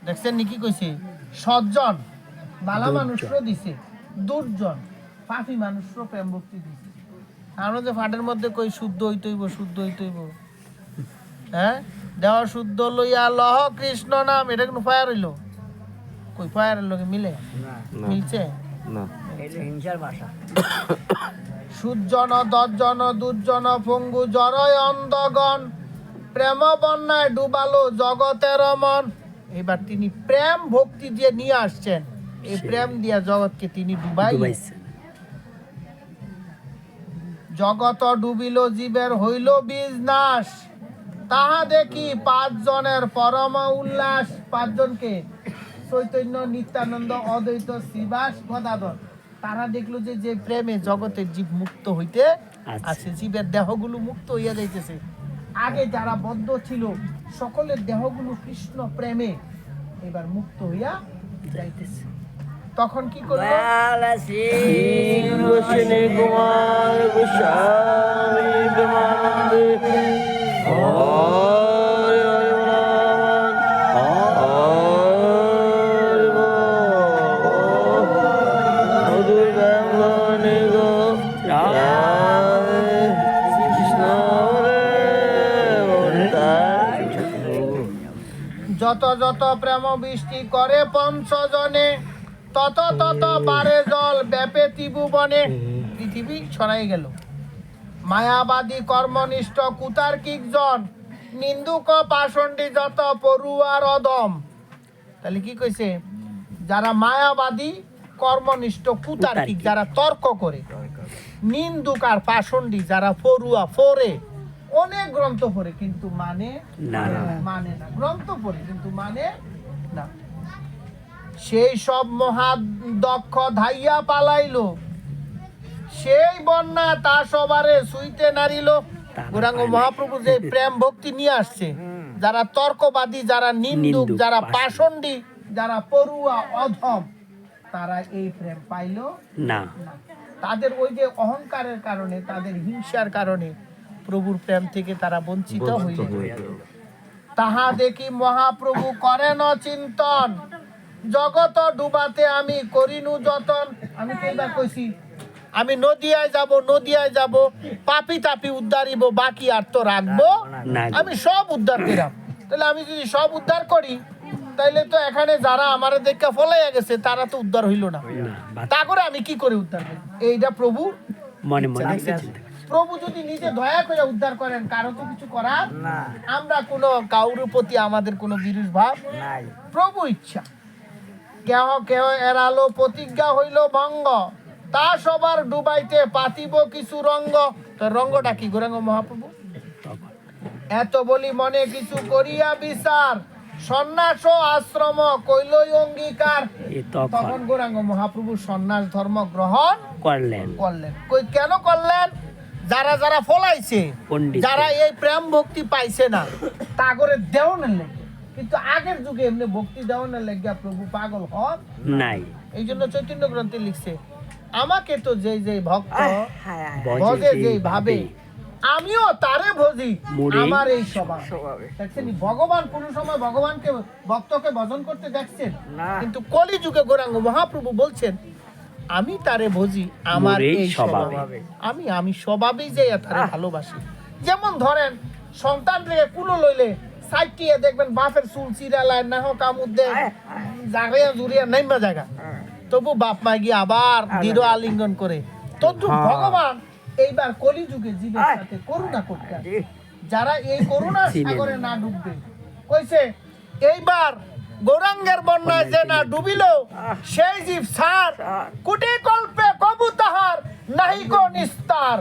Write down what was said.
দেখছেন নাকি কইছে সজ্জন ভালো মানুষও দিছে, দুর্জন পাপী মানুষও প্রেম ভক্তি দিছে। আমরা যে ফাটের মধ্যে কই শুদ্ধ হইতেইব শুদ্ধ হইতেইব, হ্যাঁ দেওয়া শুদ্ধ লইয়া লহ কৃষ্ণ নাম, এটা কোনো ফায়ার হইল? কই ফায়ারের লগে মিলে? মিলছে না, এটা হিংসার ভাষা। সুজন দর্জন দুর্জন পঙ্গু জরয় অন্ধগণ, প্রেম বন্যায় ডুবালো জগতের মন। এবার তিনি প্রেম ভক্তি দিয়ে নিয়ে আসছেন, এই প্রেম দিয়া জগৎকে তিনি ডুবাইছেন। জগত ডুবিল জীবের হইল বীজ নাশ, তাহা দেখি 5 জনের পরম উল্লাস। 5 জনকে চৈতন্য নিত্যানন্দ অদ্বৈত শ্রীবাস গদাধর, তারা দেখলো যে যে প্রেমে জগতের জীব মুক্ত হইতে আছে, জীবের দেহগুলো মুক্ত হইয়া যাইতেছে। আগে যারা বদ্ধ ছিল সকলের দেহগুলো কৃষ্ণ প্রেমে এবার মুক্ত হইয়া যাইতেছে। তখন কি করলো? গোস্বামী কুমার গোস্বামী বিমানন্দে যত যত প্রেম বৃষ্টি করে পঞ্চজনে, তত তত বারে জল ব্যাপে ত্রিভুবনে। পৃথিবী ছড়াই গেল। মায়াবাদী কর্মনিষ্ঠ কুতার্কিক জন, নিন্দুক পাষণ্ডী যত পড়ুয়ার অদম। তাহলে কি কইছে? যারা মায়াবাদী কর্মনিষ্ঠ কুতার্কিক, যারা তর্ক করে, নিন্দুক আর পাষণ্ডী যারা পড়ুয়া ফোরে, অনেক গ্রন্থ পড়ে কিন্তু মানে না, গ্রন্থ পড়ে কিন্তু মানে না, সেই সব মহাদক্ষ ধাইয়া পালাইলো, সেই বন্যা তা সবারে সুইতে নারিল। গৌরাঙ্গ মহাপ্রভু যে প্রেম ভক্তি নিয়ে আসছে, যারা তর্কবাদী, যারা নিন্দুক, যারা পাষণ্ডী, যারা পড়ুয়া অধম, তারা এই প্রেম পাইল না। তাদের ওই যে অহংকারের কারণে, তাদের হিংসার কারণে প্রভুর প্রেম থেকে তারা বঞ্চিত হইল। তাহা দেখি মহাপ্রভু করেন চিন্তন, জগত ডুবাতে আমি করিনু যতন। আমি কইবার কইছি আমি নদিয়ায় যাব, পাপি তাপি উদ্ধারিব, বাকি আর তো রাখবো আমি সব উদ্ধার করিলাম। তাহলে আমি যদি সব উদ্ধার করি, তাইলে তো এখানে যারা আমার দেখা ফলাইয়া গেছে তারা তো উদ্ধার হইল না, তা করে আমি কি করে উদ্ধার করি? এইটা প্রভু মনে মনে। প্রভু যদি নিজে দয়া করে উদ্ধার করেন, কারো তো কিছু করার না। আমরা কোনো কাউর প্রতি আমাদের কোনো বিরূপ ভাব নাই, প্রভু ইচ্ছা। কেহ কেহ এড়ালো প্রতিজ্ঞা হইল ভঙ্গ, তা সবার ডুবাইতে পাতিব কিছু রঙ্গ। তো রঙ্গটা কি? গৌরাঙ্গ মহাপ্রভু এত বলি মনে কিছু করিয়া বিচার, সন্ন্যাস আশ্রম কইলই অঙ্গীকার। তখন গৌরাঙ্গ মহাপ্রভু সন্ন্যাস ধর্ম গ্রহণ করলেন। কই কেন করলেন? যারা যারা ফলাইছে, যারা এই প্রেম ভক্তি পাইছে না, তা করে দেওয়ানের লেগে। কিন্তু আগের যুগে এমনি ভক্তি দেওয়ানের লেগে প্রভু পাগল হন নাই। এই জন্য চৈতন্য গ্রন্থে লিখছে, আমাকে তো যে যে ভক্ত ভজে যে ভাবে, আমিও তারে ভজি আমার এই স্বভাব। দেখছেন ভগবান কোন সময় ভগবানকে ভক্তকে ভজন করতে দেখছেন? কিন্তু কলি যুগে গৌরাঙ্গ মহাপ্রভু বলছেন, আমি তারে ভজি আমার এই স্বভাবে, আমি স্বভাবেই যে তারে ভালোবাসি। যেমন ধরেন সন্তান রেখে কুলো লইলে সাইটিয়ে দেখবেন বাপের চুল চিরালায় না হোক কামুদ্দে জাগাইয়া জুড়িয়া নাইমা জায়গা, তবু বাপ মা গিয়ে আবার দৃঢ় আলিঙ্গন করে। তদ্রুপ ভগবান এইবার কলি যুগে জীবের সাথে করুণা করতে আসে। যারা এই করুণা সাগরে না ডুববে, কইছে এইবার গৌরাঙ্গের বন্যায় যে না ডুবিল, সেই জীব সার কুটি কল্পে কবু তাহার নাহি কো নিস্তার।